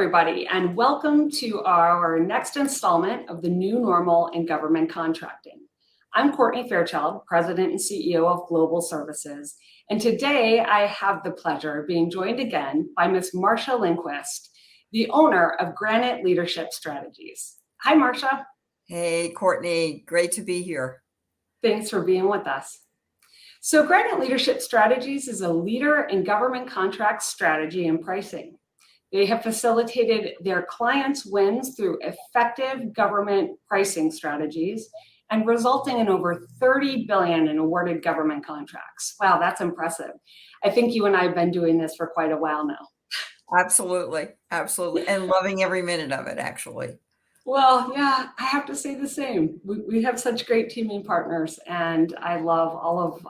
everybody, and welcome to our next installment of the New Normal in Government Contracting. I'm Courtney Fairchild, President and CEO of Global Services, and today I have the pleasure of being joined again by Ms. Marsha Lindquist, the owner of Granite Leadership Strategies. Hi, Marsha. Hey, Courtney, great to be here. Thanks for being with us. So Granite Leadership Strategies is a leader in government contract strategy and pricing. They have facilitated their clients' wins through effective government pricing strategies and resulting in over $30 billion in awarded government contracts. Wow, that's impressive. I think you and I have been doing this for quite a while now. Absolutely. And loving every minute of it, actually. Well, yeah, I have to say the same. We have such great teaming partners, and I love all of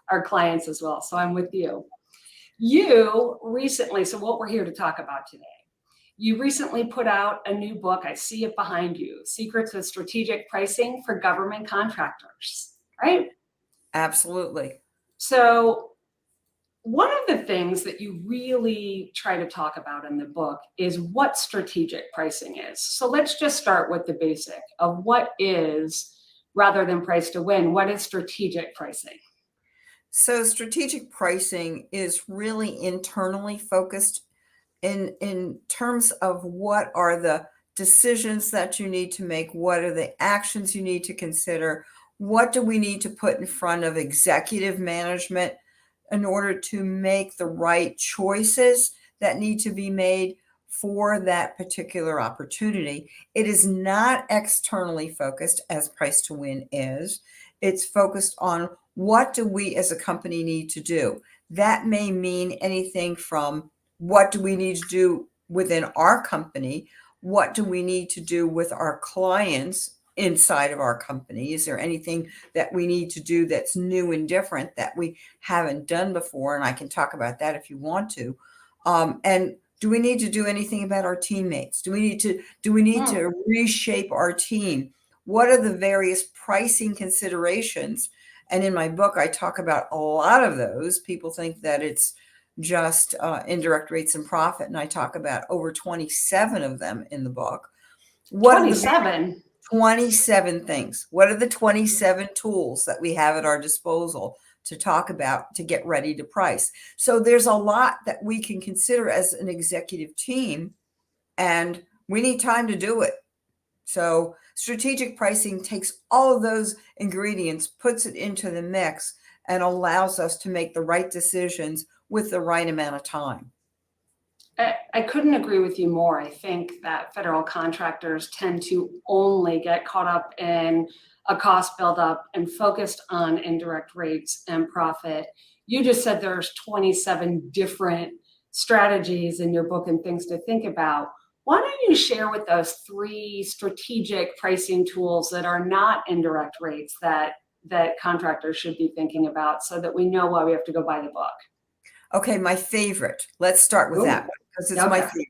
our clients as well. So I'm with you. You recently, so what we're here to talk about today, you recently put out a new book. I see it behind you, Secrets of Strategic Pricing for Government Contractors, right? Absolutely. So one of the things that you really try to talk about in the book is what strategic pricing is. So let's just start with the basic of what is, rather than price to win, what is strategic pricing? So strategic pricing is really internally focused in terms of what are the decisions that you need to make, what are the actions you need to consider, what do we need to put in front of executive management in order to make the right choices that need to be made for that particular opportunity. It is not externally focused as price to win is. It's focused on what do we as a company need to do. That may mean anything from what do we need to do within our company? What do we need to do with our clients inside of our company? Is there anything that we need to do that's new and different that we haven't done before? And I can talk about that if you want to. And do we need to do anything about our teammates? Do we need to reshape our team? What are the various pricing considerations? And in my book, I talk about a lot of those. People think that it's just indirect rates and profit, and I talk about over 27 of them in the book. 27? 27 things. What are the 27 tools that we have at our disposal to talk about to get ready to price? So there's a lot that we can consider as an executive team, and we need time to do it. So strategic pricing takes all of those ingredients, puts it into the mix, and allows us to make the right decisions with the right amount of time. I couldn't agree with you more. I think that federal contractors tend to only get caught up in a cost buildup and focused on indirect rates and profit. You just said there's 27 different strategies in your book and things to think about. Why don't you share with us 3 strategic pricing tools that are not indirect rates that contractors should be thinking about so that we know why we have to go buy the book? Okay, my favorite. Let's start with that one because it's my favorite.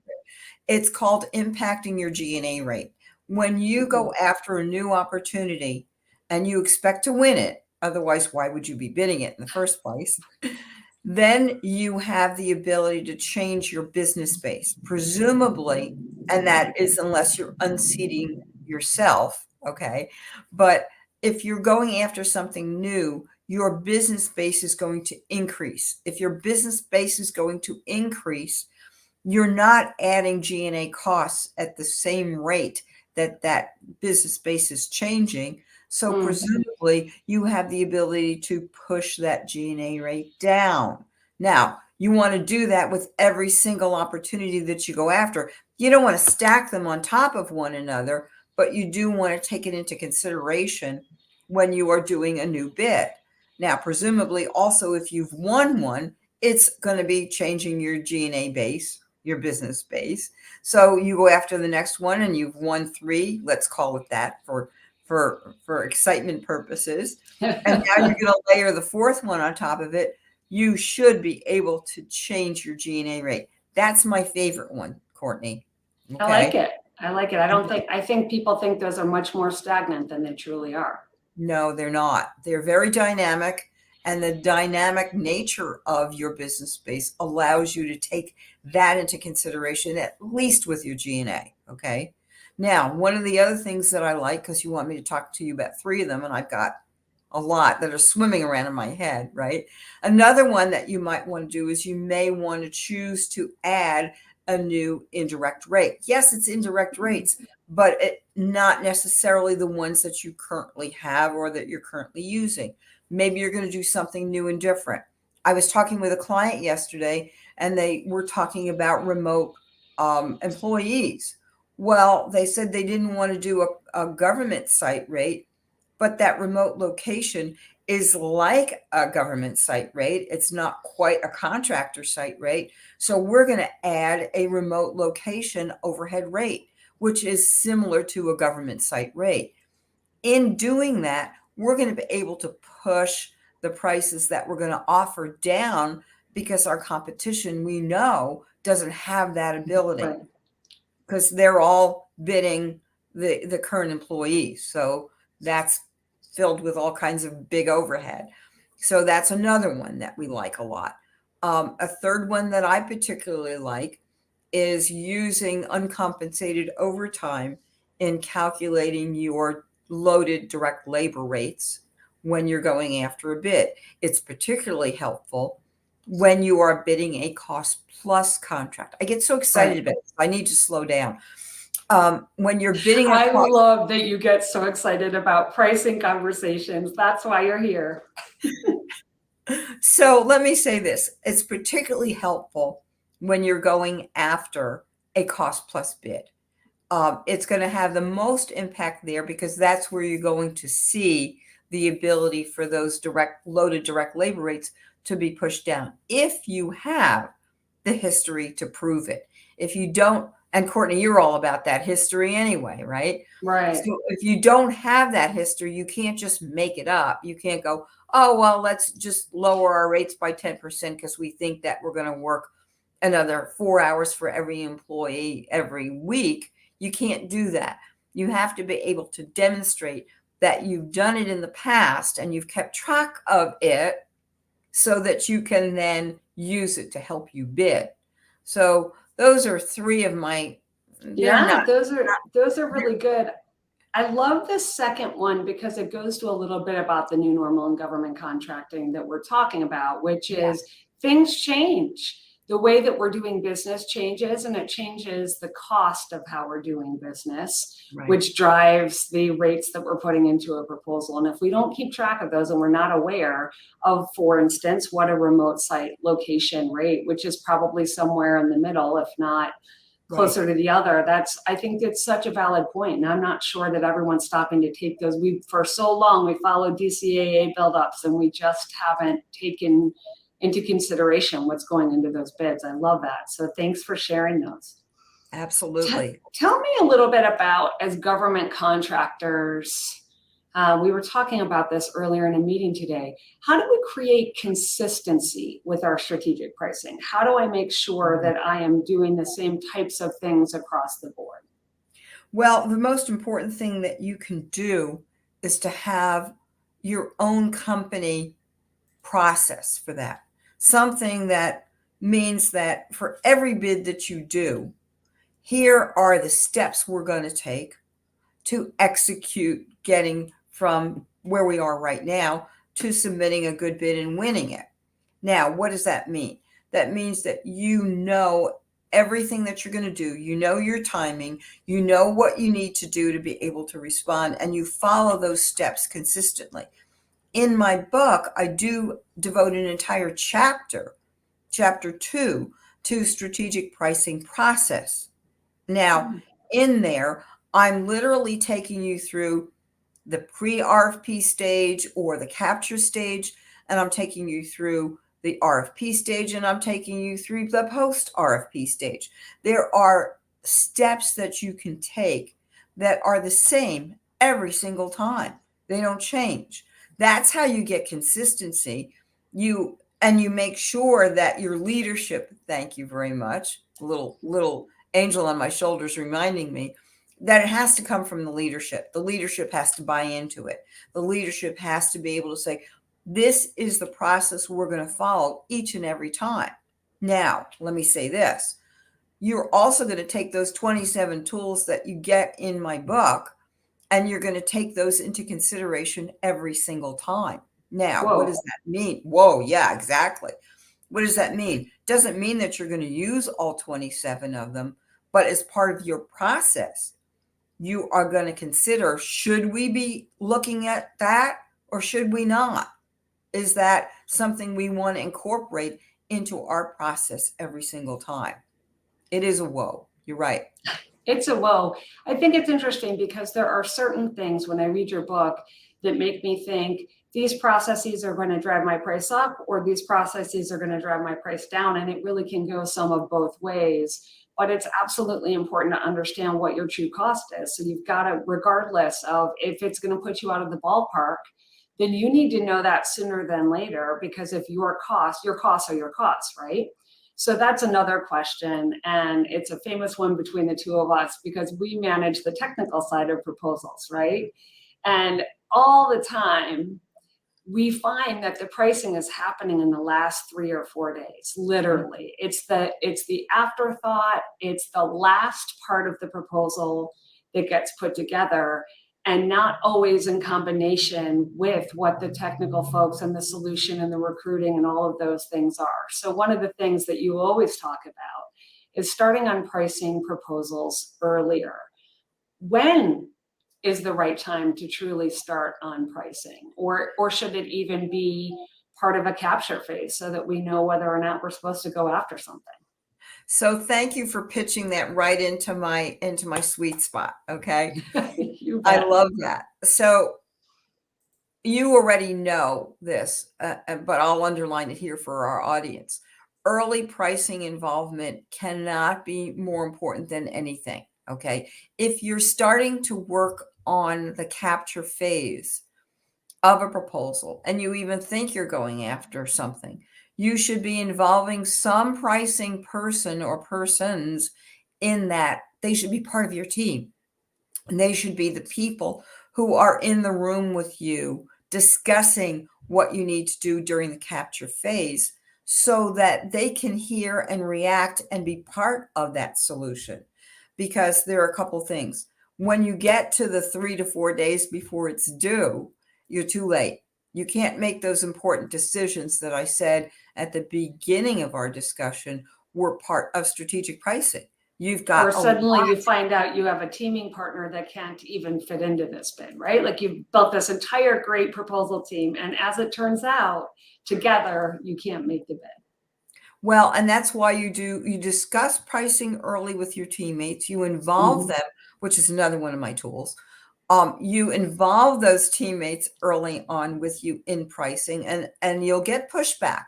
It's called impacting your G&A rate. When you go after a new opportunity and you expect to win it, otherwise, why would you be bidding it in the first place? Then you have the ability to change your business base, presumably, and that is unless you're unseating yourself, okay? But if you're going after something new, your business base is going to increase. If your business base is going to increase, you're not adding G&A costs at the same rate that that business base is changing. So presumably you have the ability to push that G&A rate down. Now, you want to do that with every single opportunity that you go after. You don't want to stack them on top of one another, but you do want to take it into consideration when you are doing a new bid. Now, presumably also if you've won one, it's going to be changing your G&A base, your business base. So you go after the next one and you've won 3, let's call it that for excitement purposes. And now you're going to layer the 4th one on top of it. You should be able to change your G&A rate. That's my favorite one, Courtney. Okay? I like it. I think people think those are much more stagnant than they truly are. No, they're not. They're very dynamic. and the dynamic nature of your business space allows you to take that into consideration, at least with your G&A. Okay. Now, one of the other things that I like, because you want me to talk to you about 3 of them, and I've got a lot that are swimming around in my head, right? Another one that you might want to do is you may want to choose to add a new indirect rate. Yes, it's indirect rates, but not necessarily the ones that you currently have or that you're currently using. Maybe you're going to do something new and different. I was talking with a client yesterday, and they were talking about remote employees. Well, they said they didn't want to do a government site rate, but that remote location is like a government site rate. It's not quite a contractor site rate. So we're going to add a remote location overhead rate, which is similar to a government site rate. In doing that, we're going to be able to push the prices that we're going to offer down, because our competition, we know, doesn't have that ability, because they're all bidding the current employees. So that's filled with all kinds of big overhead. So that's another one that we like a lot. A third one that I particularly like is using uncompensated overtime in calculating your loaded direct labor rates when you're going after a bid. It's particularly helpful when you are bidding a cost plus contract. I get so excited about it. I need to slow down. When you're bidding, I love that you get so excited about pricing conversations. That's why you're here. So let me say this. It's particularly helpful when you're going after a cost plus bid. It's going to have the most impact there, because that's where you're going to see the ability for those loaded direct labor rates to be pushed down, if you have the history to prove it. If you don't, and Courtney, you're all about that history anyway, right? Right. So if you don't have that history, you can't just make it up. You can't go, oh, well, let's just lower our rates by 10% because we think that we're going to work another 4 hours for every employee every week. You can't do that. You have to be able to demonstrate that you've done it in the past and you've kept track of it, so that you can then use it to help you bid. So those are 3 of my. Those are really good. I love the second one because it goes to a little bit about the new normal in government contracting that we're talking about, which is things change. The way that we're doing business changes, and it changes the cost of how we're doing business, which drives the rates that we're putting into a proposal. And if we don't keep track of those and we're not aware of, for instance, what a remote site location rate, which is probably somewhere in the middle, if not closer to the other, I think it's such a valid point. And I'm not sure that everyone's stopping to take those. For so long, we followed DCAA buildups, and we just haven't taken into consideration what's going into those bids. I love that. So thanks for sharing those. Absolutely. Tell me a little bit about, as government contractors, we were talking about this earlier in a meeting today. How do we create consistency with our strategic pricing? How do I make sure that I am doing the same types of things across the board? Well, the most important thing that you can do is to have your own company process for that. Something that means that for every bid that you do, here are the steps we're going to take to execute getting from where we are right now to submitting a good bid and winning it. Now, what does that mean? That means that you know everything that you're going to do. You know your timing. You know what you need to do to be able to respond, and you follow those steps consistently. In my book, I do devote an entire chapter 2, to strategic pricing process. Now, in there, I'm literally taking you through the pre-RFP stage or the capture stage, and I'm taking you through the RFP stage, and I'm taking you through the post-RFP stage. There are steps that you can take that are the same every single time. They don't change. That's how you get consistency. You make sure that your leadership, thank you very much, little angel on my shoulders reminding me that it has to come from the leadership. The leadership has to buy into it. The leadership has to be able to say, This is the process we're going to follow each and every time. Now, let me say this. You're also going to take those 27 tools that you get in my book, and you're going to take those into consideration every single time. Now, what does that mean? Whoa, yeah, exactly. What does that mean? Doesn't mean that you're going to use all 27 of them, but as part of your process, you are going to consider, should we be looking at that or should we not? Is that something we want to incorporate into our process every single time? It is a whoa. You're right. It's a whoa. I think it's interesting because there are certain things when I read your book that make me think these processes are going to drive my price up or these processes are going to drive my price down. And it really can go some of both ways. But it's absolutely important to understand what your true cost is. So you've got to, regardless of if it's going to put you out of the ballpark, then you need to know that sooner than later, because if your costs are your costs, right? So that's another question. And it's a famous one between the two of us because we manage the technical side of proposals, right? And all the time, we find that the pricing is happening in the last 3 or 4 days, literally. It's the afterthought, it's the last part of the proposal that gets put together, and not always in combination with what the technical folks and the solution and the recruiting and all of those things are. So one of the things that you always talk about is starting on pricing proposals earlier. When is the right time to truly start on pricing? Or should it even be part of a capture phase so that we know whether or not we're supposed to go after something? So thank you for pitching that right into my sweet spot. Okay. I love that. So you already know this, but I'll underline it here for our audience. Early pricing involvement cannot be more important than anything. Okay. If you're starting to work on the capture phase of a proposal and you even think you're going after something, you should be involving some pricing person or persons in that. They should be part of your team. And they should be the people who are in the room with you discussing what you need to do during the capture phase so that they can hear and react and be part of that solution. Because there are a couple things. When you get to the 3 to 4 days before it's due, you're too late. You can't make those important decisions that I said at the beginning of our discussion were part of strategic pricing. You've got, or suddenly you find out you have a teaming partner that can't even fit into this bid, right? Like you've built this entire great proposal team, and as it turns out, together you can't make the bid. Well, and that's why you discuss pricing early with your teammates. You involve them, which is another one of my tools. You involve those teammates early on with you in pricing, and you'll get pushback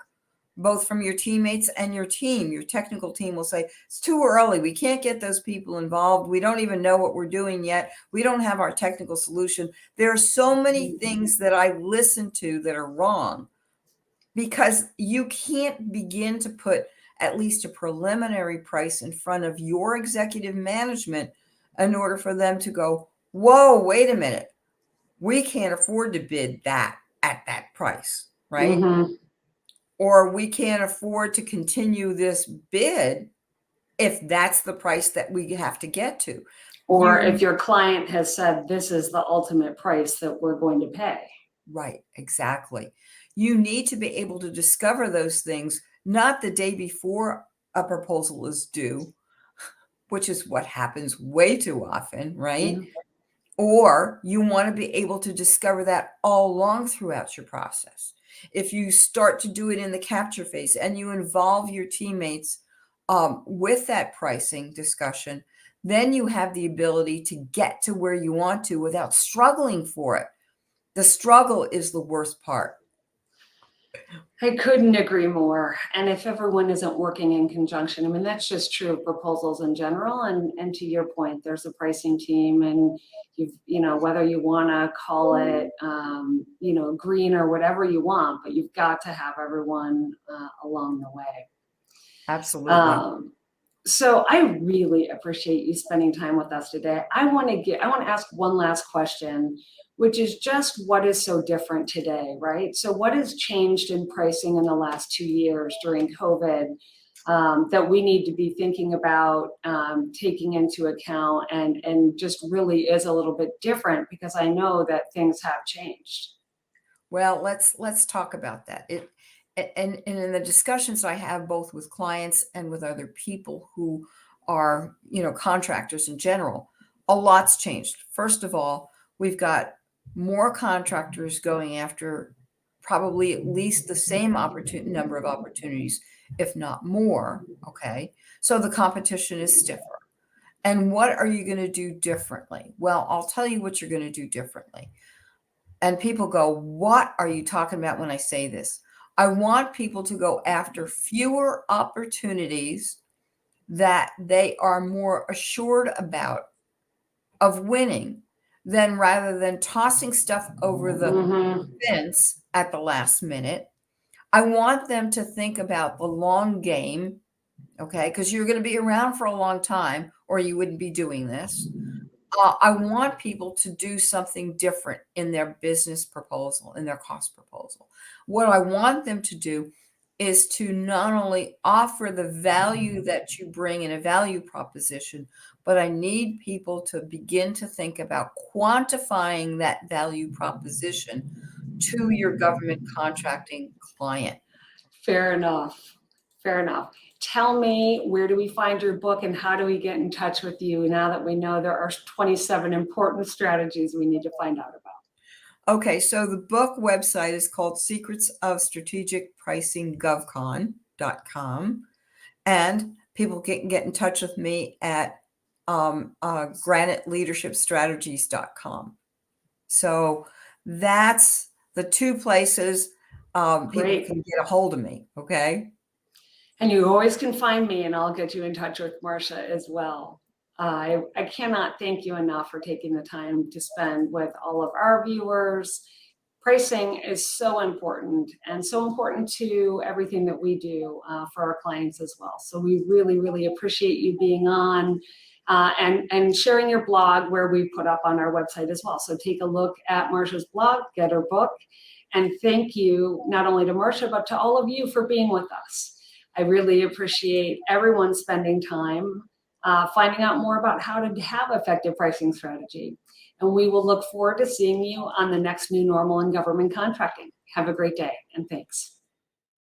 both from your teammates and your team. Your technical team will say, it's too early. We can't get those people involved. We don't even know what we're doing yet. We don't have our technical solution. There are so many things that I listen to that are wrong because you can't begin to put at least a preliminary price in front of your executive management in order for them to go, whoa, wait a minute. We can't afford to bid that at that price, right? Mm-hmm. Or we can't afford to continue this bid if that's the price that we have to get to. Or if your client has said, this is the ultimate price that we're going to pay. Right, exactly. You need to be able to discover those things, not the day before a proposal is due, which is what happens way too often, right? Mm-hmm. Or you want to be able to discover that all along throughout your process. If you start to do it in the capture phase and you involve your teammates with that pricing discussion, then you have the ability to get to where you want to without struggling for it. The struggle is the worst part. I couldn't agree more. And if everyone isn't working in conjunction, I mean, that's just true of proposals in general. And to your point, there's a pricing team, and whether you want to call it, green or whatever you want, but you've got to have everyone along the way. Absolutely. So I really appreciate you spending time with us today. I want to ask one last question, which is just what is so different today, right? So what has changed in pricing in the last 2 years during COVID that we need to be thinking about taking into account and just really is a little bit different because I know that things have changed. Well, let's talk about that. And in the discussions I have both with clients and with other people who are, contractors in general, a lot's changed. First of all, we've got more contractors going after probably at least the same number of opportunities, if not more. Okay. So the competition is stiffer. And what are you going to do differently? Well, I'll tell you what you're going to do differently. And people go, what are you talking about when I say this? I want people to go after fewer opportunities that they are more assured about of winning than rather than tossing stuff over the fence at the last minute. I want them to think about the long game, okay? Because you're going to be around for a long time or you wouldn't be doing this. I want people to do something different in their business proposal, in their cost proposal. What I want them to do is to not only offer the value that you bring in a value proposition, but I need people to begin to think about quantifying that value proposition to your government contracting client. Fair enough. Fair enough. Tell me, where do we find your book and how do we get in touch with you now that we know there are 27 important strategies we need to find out about? Okay, so the book website is called Secrets of Strategic Pricing govcon.com. And people can get in touch with me at graniteleadershipstrategies.com. So that's the two places people can get a hold of me, okay? And you always can find me and I'll get you in touch with Marsha as well. I cannot thank you enough for taking the time to spend with all of our viewers. Pricing is so important and so important to everything that we do for our clients as well. So we really, really appreciate you being on and sharing your blog where we put up on our website as well. So take a look at Marsha's blog, get her book, and thank you not only to Marsha, but to all of you for being with us. I really appreciate everyone spending time finding out more about how to have effective pricing strategy. And we will look forward to seeing you on the next new normal in government contracting. Have a great day and thanks.